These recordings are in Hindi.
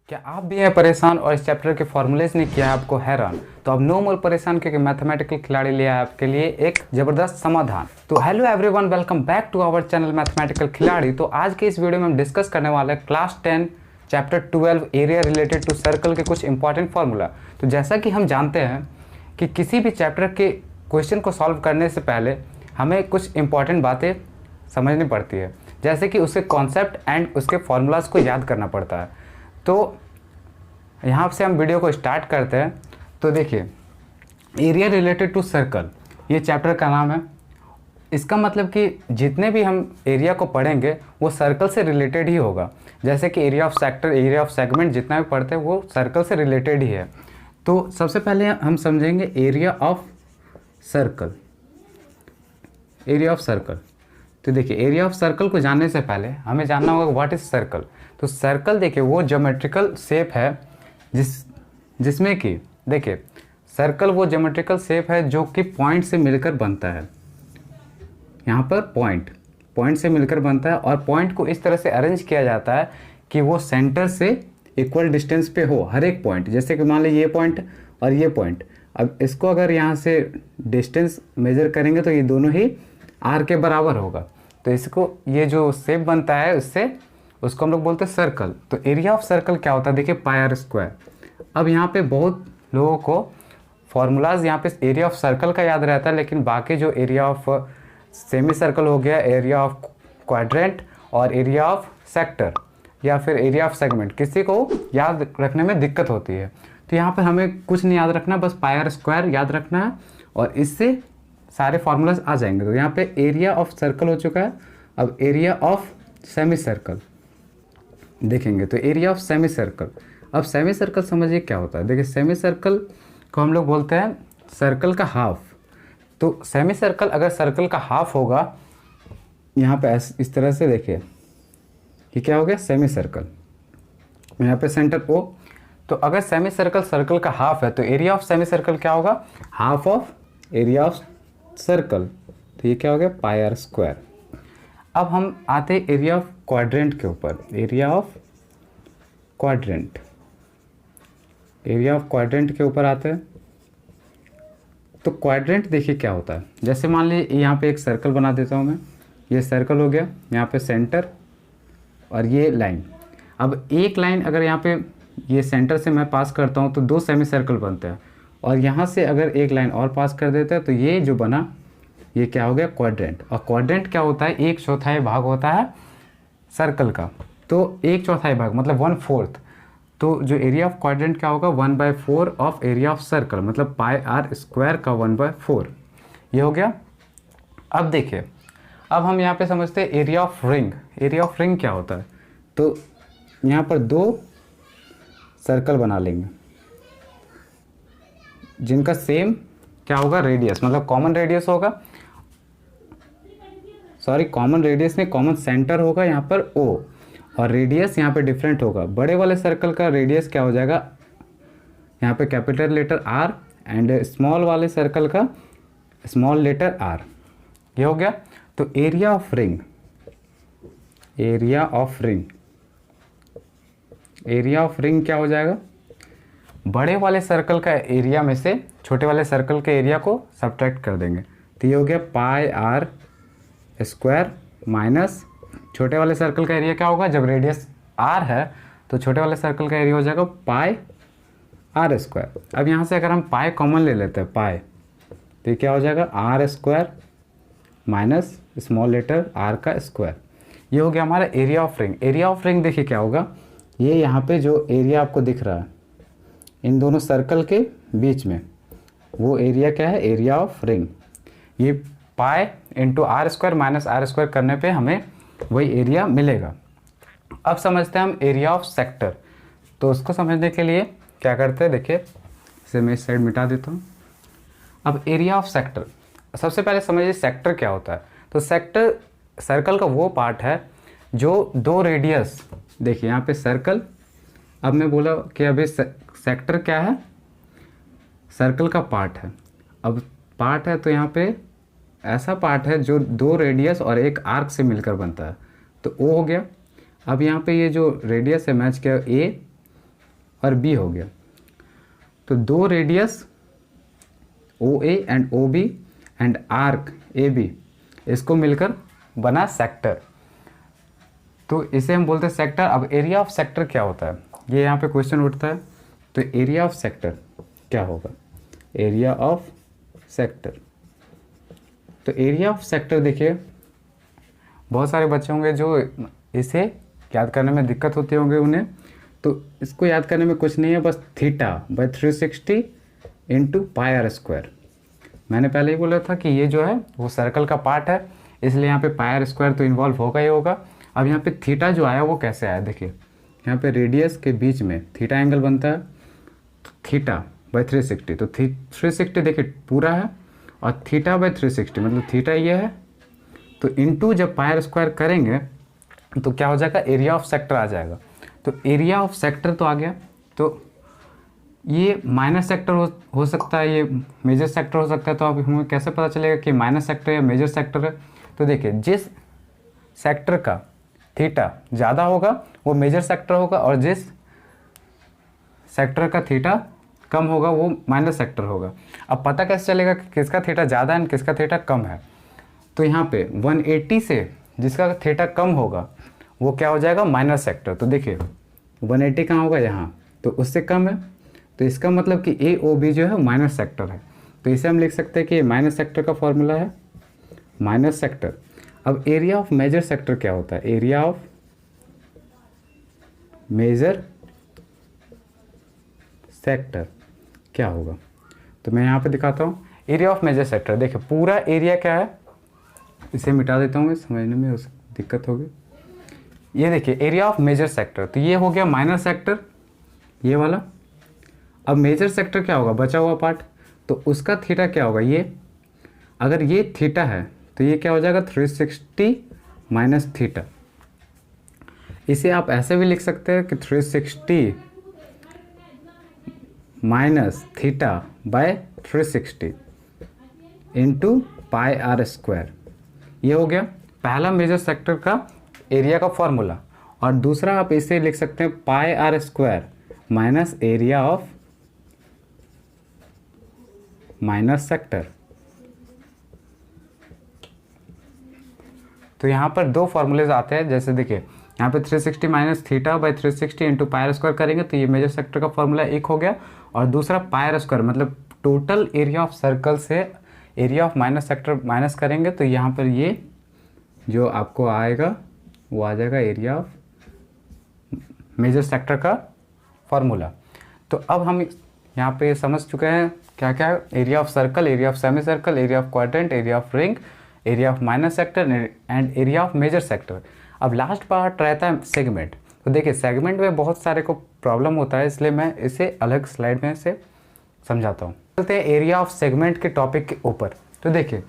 क्या आप भी हैं परेशान और इस चैप्टर के फॉर्मूलेज ने किया है आपको हैरान? तो अब नो मोर परेशान, क्योंकि मैथमेटिकल खिलाड़ी लिया है आपके लिए एक जबरदस्त समाधान। तो hello everyone, welcome back to our channel mathematical खिलाड़ी। तो आज के इस वीडियो में हम डिस्कस करने वाले हैं class 10 chapter 12 area related to circle के कुछ इंपॉर्टेंट फार्मूला। तो जैसा कि हम जानते हैं कि किसी भी चैप्टर के क्वेश्चन को सॉल्व करने से पहले हमें कुछ इंपॉर्टेंट बातें समझनी पड़ती है, जैसे कि उसके कॉन्सेप्ट एंड उसके फार्मूलाज को याद करना पड़ता है। तो यहाँ से हम वीडियो को स्टार्ट करते हैं। तो देखिए, एरिया रिलेटेड टू सर्कल ये चैप्टर का नाम है। इसका मतलब कि जितने भी हम एरिया को पढ़ेंगे वो सर्कल से रिलेटेड ही होगा। जैसे कि area of sector, area of segment जितना भी पढ़ते हैं वो सर्कल से रिलेटेड ही है। तो सबसे पहले हम समझेंगे area of circle. Area of circle, तो देखिए एरिया ऑफ सर्कल को जानने से पहले हमें जानना होगा व्हाट इज सर्कल। तो सर्कल देखिए वो ज्योमेट्रिकल शेप है जिसमें कि देखिए सर्कल वो ज्योमेट्रिकल शेप है जो कि पॉइंट से मिलकर बनता है। यहाँ पर पॉइंट से मिलकर बनता है और पॉइंट को इस तरह से अरेंज किया जाता है कि वो सेंटर से इक्वल डिस्टेंस पे हो हर एक पॉइंट। जैसे कि मान लीजिए ये पॉइंट और ये पॉइंट, अब इसको अगर यहाँ से डिस्टेंस मेजर करेंगे तो ये दोनों ही आर के बराबर होगा। तो इसको ये जो शेप बनता है उससे उसको हम लोग बोलते हैं सर्कल। तो एरिया ऑफ सर्कल क्या होता है, देखिए पाई आर स्क्वायर। अब यहाँ पे बहुत लोगों को फॉर्मूलाज यहाँ पे एरिया ऑफ सर्कल का याद रहता है, लेकिन बाकी जो एरिया ऑफ सेमी सर्कल हो गया, एरिया ऑफ क्वाड्रेंट और एरिया ऑफ सेक्टर या फिर एरिया ऑफ सेगमेंट, किसी को याद रखने में दिक्कत होती है। तो यहाँ पर हमें कुछ नहीं याद रखना, बस पाई आर स्क्वायर याद रखना है और इससे सारे फार्मूलाज आ जाएंगे। तो यहाँ पे एरिया ऑफ सर्कल हो चुका है। अब एरिया ऑफ सेमी सर्कल देखेंगे। तो एरिया ऑफ सेमी सर्कल, अब सेमी सर्कल समझिए क्या होता है। देखिए सेमी सर्कल को हम लोग बोलते हैं सर्कल का हाफ। तो सेमी सर्कल अगर सर्कल का हाफ होगा, यहाँ पे इस तरह से देखिए ये क्या हो गया, सेमी सर्कल। यहाँ पे सेंटर ओ। तो अगर सेमी सर्कल सर्कल का हाफ है तो एरिया ऑफ सेमी सर्कल क्या होगा, half of area of circle. तो ये क्या हो गया, पाई आर स्क्वायर। अब हम आते हैं एरिया ऑफ क्वाड्रेंट के ऊपर। Area of quadrant, area of quadrant के ऊपर आते हैं। तो क्वाड्रेंट देखिए क्या होता है। जैसे मान लीजिए यहाँ पे एक सर्कल बना देता हूँ मैं, ये सर्कल हो गया, यहाँ पे सेंटर और ये लाइन। अब एक लाइन अगर यहाँ पे ये सेंटर से मैं पास करता हूँ तो दो सेमी सर्कल बनते हैं, और यहाँ से अगर एक लाइन और पास कर देते हैं तो ये जो बना ये क्या हो गया, क्वाड्रेंट। और क्वाड्रेंट क्या होता है, एक चौथाई भाग होता है सर्कल का। तो एक चौथाई भाग मतलब 1/4। तो जो एरिया ऑफ क्वाड्रेंट क्या होगा, 1/4 ऑफ एरिया ऑफ सर्कल, मतलब पाई आर स्क्वायर का 1/4। ये हो गया। अब देखिए, अब हम यहाँ पे समझते हैं area of ring. Area of ring क्या होता है, तो यहाँ पर दो सर्कल बना लेंगे जिनका सेम क्या होगा, रेडियस, मतलब कॉमन रेडियस होगा। सॉरी, कॉमन रेडियस नहीं, कॉमन सेंटर होगा यहाँ पर O, और रेडियस यहाँ पे डिफरेंट होगा। बड़े वाले सर्कल का रेडियस क्या हो जाएगा, यहाँ पे capital letter R, and small वाले सर्कल का स्मॉल लेटर R। ये हो गया। तो area of ring, area of ring, area of ring क्या हो जाएगा, बड़े वाले सर्कल का एरिया में से छोटे वाले सर्कल के एरिया को सब्ट्रैक्ट कर देंगे। तो ये हो गया पाई आर स्क्वायर माइनस छोटे वाले सर्कल का एरिया क्या होगा, जब रेडियस आर है तो छोटे वाले सर्कल का एरिया हो जाएगा पाई आर स्क्वायर। अब यहाँ से अगर हम पाई कॉमन ले लेते हैं, पाई, तो ये क्या हो जाएगा, R square minus small letter R का स्क्वायर। ये हो गया हमारा area of ring. Area of ring देखिए क्या होगा, ये यहाँ पे जो एरिया आपको दिख रहा है इन दोनों सर्कल के बीच में, वो एरिया क्या है, एरिया ऑफ रिंग। ये pi into r square minus r square करने पे हमें वही एरिया मिलेगा। अब समझते हैं हम एरिया ऑफ सेक्टर। तो उसको समझने के लिए क्या करते हैं, देखिए इसे मैं इस साइड मिटा देता हूँ। अब एरिया ऑफ सेक्टर, सबसे पहले समझिए सेक्टर क्या होता है। तो सेक्टर सर्कल का वो पार्ट है जो दो रेडियस, देखिए यहाँ पे सर्कल, अब मैं बोला कि अभी सेक्टर क्या है, सर्कल का पार्ट है। अब पार्ट है तो यहाँ पे ऐसा पार्ट है जो दो रेडियस और एक आर्क से मिलकर बनता है, तो O हो गया। अब यहाँ पे ये जो रेडियस है मैच किया A और बी हो गया। तो दो radius O A and O B and arc A B, इसको मिलकर बना सेक्टर, तो इसे हम बोलते हैं सेक्टर। अब एरिया ऑफ सेक्टर क्या होता है, ये यहाँ पे क्वेश्चन उठता है। तो एरिया ऑफ सेक्टर क्या होगा, एरिया ऑफ सेक्टर। तो एरिया ऑफ सेक्टर देखिए, बहुत सारे बच्चे होंगे जो इसे याद करने में दिक्कत होती होंगे उन्हें, तो इसको याद करने में कुछ नहीं है, बस theta by 360 into pi are square. मैंने पहले ही बोला था कि ये जो है वो सर्कल का पार्ट है, इसलिए यहाँ पे पाई आर स्क्वायर तो इन्वॉल्व होगा ही होगा। अब यहाँ पे थीटा जो आया वो कैसे आया, देखिए यहाँ पे रेडियस के बीच में थीटा एंगल बनता है, तो थीटा बाई 360, तो 360 देखिए पूरा है, और थीटा बाई 360 मतलब थीटा ये है, तो इनटू जब पाई आर स्क्वायर करेंगे तो क्या हो जाएगा, एरिया ऑफ सेक्टर आ जाएगा। तो एरिया ऑफ सेक्टर तो आ गया। तो ये माइनस सेक्टर हो सकता है, ये मेजर सेक्टर हो सकता है। तो अब हमें कैसे पता चलेगा कि माइनस सेक्टर या मेजर सेक्टर है, तो देखिए जिस सेक्टर का थीटा ज़्यादा होगा वो मेजर सेक्टर होगा, और जिस सेक्टर का थीटा कम होगा वो माइनस सेक्टर होगा। अब पता कैसे चलेगा कि किसका थीटा ज़्यादा है किसका थीटा कम है, तो यहाँ पे 180 से जिसका थीटा कम होगा वो क्या हो जाएगा, माइनस सेक्टर। तो देखिए 180 कहाँ होगा, यहाँ, तो उससे कम है, तो इसका मतलब कि ए ओ बी जो है माइनस सेक्टर है। तो इसे हम लिख सकते हैं कि माइनस सेक्टर का फॉर्मूला है माइनस सेक्टर। अब एरिया ऑफ मेजर सेक्टर क्या होता है, एरिया ऑफ मेजर सेक्टर क्या होगा, तो मैं यहाँ पे दिखाता हूँ। एरिया ऑफ मेजर सेक्टर देखिए पूरा एरिया क्या है, इसे मिटा देता हूँ, समझने में दिक्कत होगी। ये देखिए एरिया ऑफ मेजर सेक्टर, तो ये हो गया माइनर सेक्टर ये वाला। अब मेजर सेक्टर क्या होगा, बचा हुआ पार्ट, तो उसका थीटा क्या होगा, ये अगर ये थीटा है तो ये क्या हो जाएगा 360 माइनस थीटा। इसे आप ऐसे भी लिख सकते हैं कि 360 minus theta by 360 into pi are square. ये हो गया पहला मेजर सेक्टर का एरिया का फॉर्मूला। और दूसरा आप इसे लिख सकते हैं pi are square minus area of minus sector. तो यहाँ पर दो फॉर्मूलेज आते हैं, जैसे देखिए यहाँ पे 360 minus theta by 360 into pi are square करेंगे तो ये मेजर सेक्टर का फॉर्मूला एक हो गया, और दूसरा पाई आर स्क्वायर मतलब टोटल एरिया ऑफ सर्कल से area of minus sector minus करेंगे तो यहाँ पर ये जो आपको आएगा वो आ जाएगा एरिया ऑफ मेजर सेक्टर का फॉर्मूला। तो अब हम यहाँ पे समझ चुके हैं क्या क्या है, area of circle, area of semi circle, area of quadrant, area of ring, area of minus sector and area of major sector. अब लास्ट पार्ट रहता है सेगमेंट। तो देखिए सेगमेंट में बहुत सारे को प्रॉब्लम होता है, इसलिए मैं इसे अलग स्लाइड में से समझाता हूँ। चलते हैं एरिया ऑफ सेगमेंट के टॉपिक के ऊपर। तो देखिए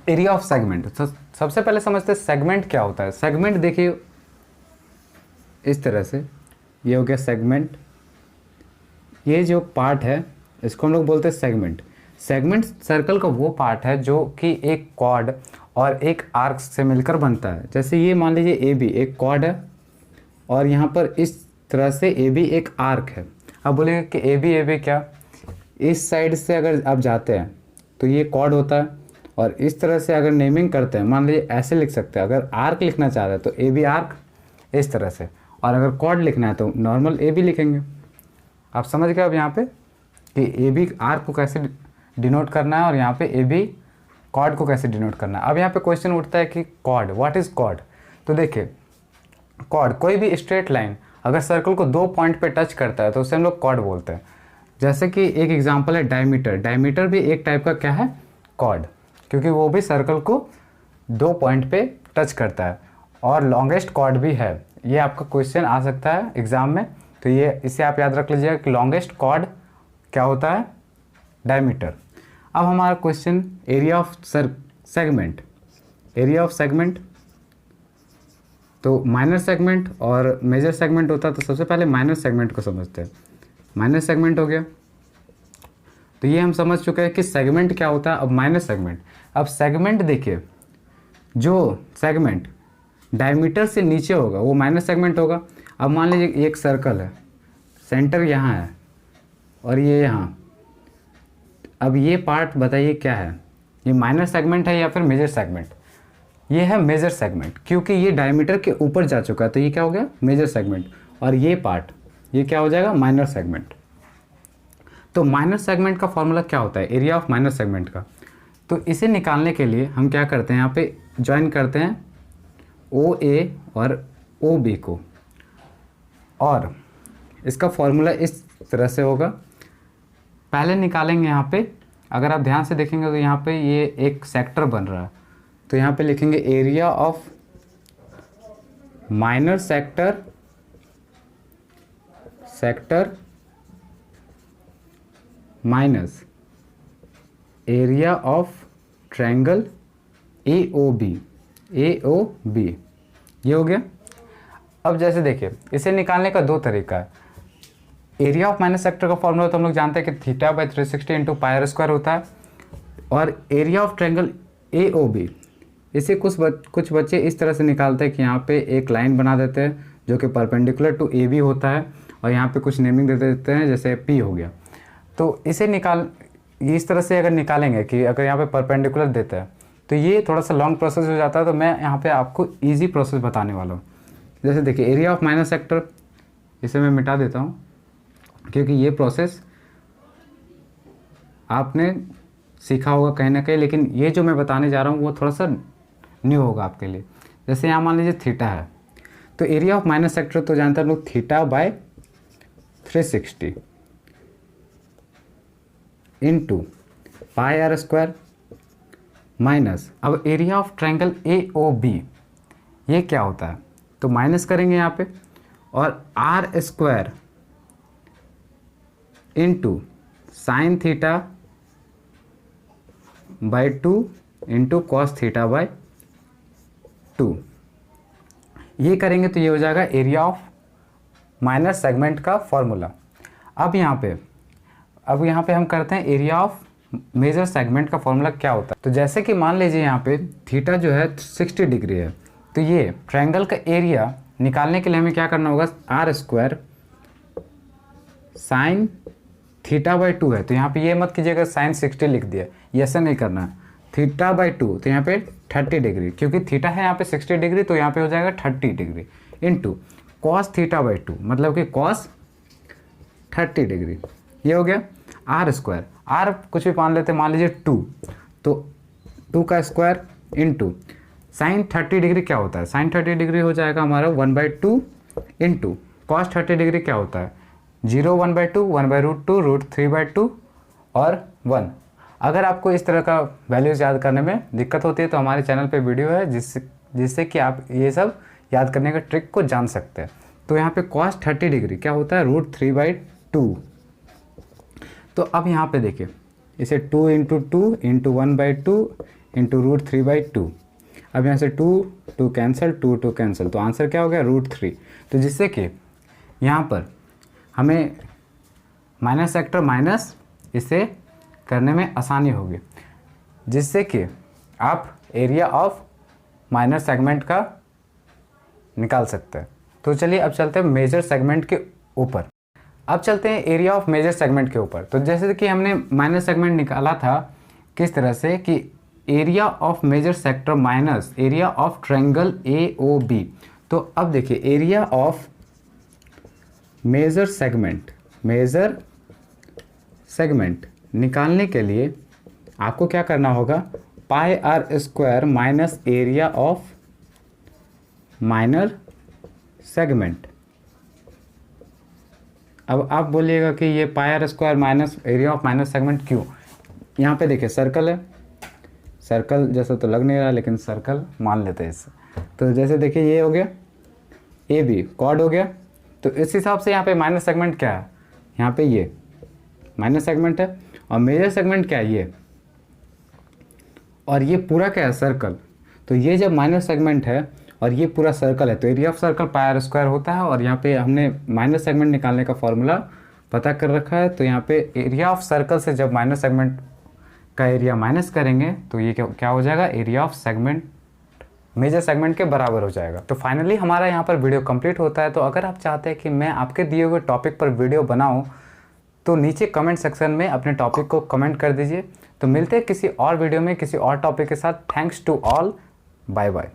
एरिया ऑफ सेगमेंट, सबसे पहले समझते हैं सेगमेंट क्या होता है। सेगमेंट देखिए इस तरह से, ये हो गया सेगमेंट, ये जो पार्ट है इसको हम लोग बोलते हैं सेगमेंट। सेगमेंट सर्कल का वो पार्ट है जो कि एक कॉर्ड और एक आर्क से मिलकर बनता है। जैसे ये मान लीजिए ए बी एक कॉर्ड है और यहाँ पर इस तरह से ए बी एक आर्क है। अब बोलेंगे कि ए बी क्या, इस साइड से अगर आप जाते हैं तो ये कॉर्ड होता है, और इस तरह से अगर नेमिंग करते हैं मान लीजिए ऐसे लिख सकते हैं। अगर आर्क लिखना चाह रहे हैं तो ए बी आर्क इस तरह से, और अगर कॉर्ड लिखना है तो नॉर्मल ए बी लिखेंगे। आप समझ गए अब यहाँ पे कि ए बी आर्क को कैसे डिनोट करना है और यहाँ पे ए बी कॉर्ड को कैसे डिनोट करना है। अब यहाँ पे क्वेश्चन उठता है कि कॉर्ड, व्हाट इज कॉर्ड। तो देखिए कॉर्ड कोई भी स्ट्रेट लाइन अगर सर्कल को दो पॉइंट पे टच करता है तो उसे हम लोग कॉर्ड बोलते हैं। जैसे कि एक एग्जांपल है डायमीटर, डायमीटर भी एक टाइप का क्या है, कॉर्ड, क्योंकि वो भी सर्कल को दो पॉइंट पे टच करता है। और लॉन्गेस्ट कॉर्ड भी है, ये आपका क्वेश्चन आ सकता है एग्जाम में, तो ये इसे आप याद रख लीजिएगा कि लॉन्गेस्ट कॉर्ड क्या होता है, डायमीटर। अब हमारा question area of segment, area of segment, तो माइनर सेगमेंट और मेजर सेगमेंट होता है। तो सबसे पहले माइनर सेगमेंट को समझते हैं। माइनर सेगमेंट हो गया, तो ये हम समझ चुके हैं कि सेगमेंट क्या होता है। अब माइनर सेगमेंट, अब सेगमेंट देखिए जो सेगमेंट डायमीटर से नीचे होगा वो माइनर सेगमेंट होगा। अब मान लीजिए एक सर्कल है, सेंटर यहाँ है और ये यहाँ। अब ये पार्ट बताइए क्या है, ये माइनर सेगमेंट है या फिर मेजर सेगमेंट? ये है मेजर सेगमेंट, क्योंकि ये डायमीटर के ऊपर जा चुका है, तो ये क्या हो गया, मेजर सेगमेंट। और ये पार्ट, ये क्या हो जाएगा, माइनर सेगमेंट। तो माइनर सेगमेंट का फॉर्मूला क्या होता है, एरिया ऑफ माइनर सेगमेंट का। तो इसे निकालने के लिए हम क्या करते हैं, यहाँ पे ज्वाइन करते हैं ओ ए और ओ बी को, और इसका फॉर्मूला इस तरह से होगा। पहले निकालेंगे यहाँ पे, अगर आप ध्यान से देखेंगे तो यहाँ पे ये एक सेक्टर बन रहा है, तो यहाँ पे लिखेंगे area of minor sector minus area of triangle AOB। ये हो गया। अब जैसे देखिए, इसे निकालने का दो तरीका है। एरिया ऑफ माइनर सेक्टर का फॉर्मूला तो हम लोग जानते हैं कि θ/360 इंटू पाई स्क्वायर होता है, और एरिया ऑफ ट्रायंगल AOB इसे कुछ बच्चे इस तरह से निकालते हैं कि यहाँ पे एक लाइन बना देते हैं जो कि परपेंडिकुलर टू AB होता है, और यहाँ पे कुछ नेमिंग दे देते हैं, जैसे P हो गया। तो इसे इस तरह से अगर निकालेंगे कि अगर यहाँ पे परपेंडिकुलर देते हैं तो ये थोड़ा सा लॉन्ग प्रोसेस हो जाता है, तो मैं यहाँ पे आपको इजी प्रोसेस बताने वाला हूँ। जैसे देखिए, एरिया ऑफ माइनर सेक्टर, इसे मैं मिटा देता हूँ क्योंकि ये प्रोसेस आपने सीखा होगा कहीं ना कहीं, लेकिन ये जो मैं बताने जा रहा हूँ वो थोड़ा सा न्यू होगा आपके लिए। जैसे यहाँ मान लीजिए थीटा है, तो एरिया ऑफ माइनर सेक्टर तो जानते हैं लोग θ/360 इंटू πr² माइनस, अब एरिया ऑफ ट्रायंगल AOB ये क्या होता है, तो माइनस करेंगे यहाँ पे, और r² into sine θ/2 into cos θ/2। ये करेंगे तो ये हो जाएगा एरिया ऑफ माइनर सेगमेंट का फॉर्मूला। अब यहाँ पे हम करते हैं एरिया ऑफ मेजर सेगमेंट का फॉर्मूला क्या होता है। तो जैसे कि मान लीजिए यहाँ पे थीटा जो है 60 डिग्री है, तो ये ट्रायंगल का एरिया निकालने के लिए हमें क्या करना होगा, r² साइन θ/2 है, तो यहाँ पे ये मत कीजिएगा साइन 60 लिख दिया, ये ऐसा नहीं करना है। θ/2 तो यहाँ पे 30 डिग्री, क्योंकि थीटा है यहाँ पे 60 डिग्री, तो यहाँ पे हो जाएगा 30 डिग्री इंटू कॉस θ/2, मतलब कि कॉस 30 डिग्री। ये हो गया r², r कुछ भी मान लेते हैं, मान लीजिए 2, तो 2 का स्क्वायर इंटू साइन 30 डिग्री क्या होता है, साइन 30 डिग्री हो जाएगा हमारा 1/2 इंटू कॉस 30 डिग्री क्या होता है, 0 1/2 1/√2 √3/2 और 1। अगर आपको इस तरह का वैल्यूज़ याद करने में दिक्कत होती है तो हमारे चैनल पे वीडियो है जिससे कि आप ये सब याद करने का ट्रिक को जान सकते हैं। तो यहाँ पे cos 30 डिग्री क्या होता है, √3/2। तो अब यहाँ पे देखिए, इसे 2 इंटू 2 इंटू 1/2 इंटू √3/2। अब यहाँ से 2 कैंसिल, 2 कैंसिल, तो आंसर क्या हो गया, √3। तो जिससे कि यहाँ पर हमें माइनर सेक्टर माइनस इसे करने में आसानी होगी, जिससे कि आप एरिया ऑफ माइनर सेगमेंट का निकाल सकते हैं। तो चलिए अब चलते हैं मेजर सेगमेंट के ऊपर। अब चलते हैं एरिया ऑफ मेजर सेगमेंट के ऊपर। तो जैसे कि हमने माइनर सेगमेंट निकाला था किस तरह से, कि area of major sector minus area of triangle AOB। तो अब देखिए, एरिया ऑफ मेजर सेगमेंट निकालने के लिए आपको क्या करना होगा, πr² minus area of minor segment. अब आप बोलिएगा कि ये πr² minus area of minor segment क्यों। यहाँ पे देखिए सर्कल है, सर्कल जैसा तो लग नहीं रहा लेकिन सर्कल मान लेते हैं इससे। तो जैसे देखिए ये हो गया AB, कॉर्ड हो गया, तो इस हिसाब से यहाँ पे माइनर सेगमेंट क्या है, यहाँ पे ये माइनर सेगमेंट है, और मेजर सेगमेंट क्या है ये, और ये पूरा क्या है, सर्कल। तो ये जब माइनर सेगमेंट है और ये पूरा सर्कल है, तो एरिया ऑफ सर्कल πr² होता है, और यहाँ पे हमने माइनर सेगमेंट निकालने का फॉर्मूला पता कर रखा है। तो यहाँ पे एरिया ऑफ सर्कल से जब माइनर सेगमेंट का एरिया माइनस करेंगे तो ये क्या हो जाएगा, area of segment major segment के बराबर हो जाएगा। तो फाइनली हमारा यहाँ पर वीडियो कंप्लीट होता है। तो अगर आप चाहते हैं कि मैं आपके दिए हुए टॉपिक पर वीडियो बनाऊँ तो नीचे कमेंट सेक्शन में अपने टॉपिक को कमेंट कर दीजिए। तो मिलते हैं किसी और वीडियो में किसी और टॉपिक के साथ। Thanks to all, bye bye.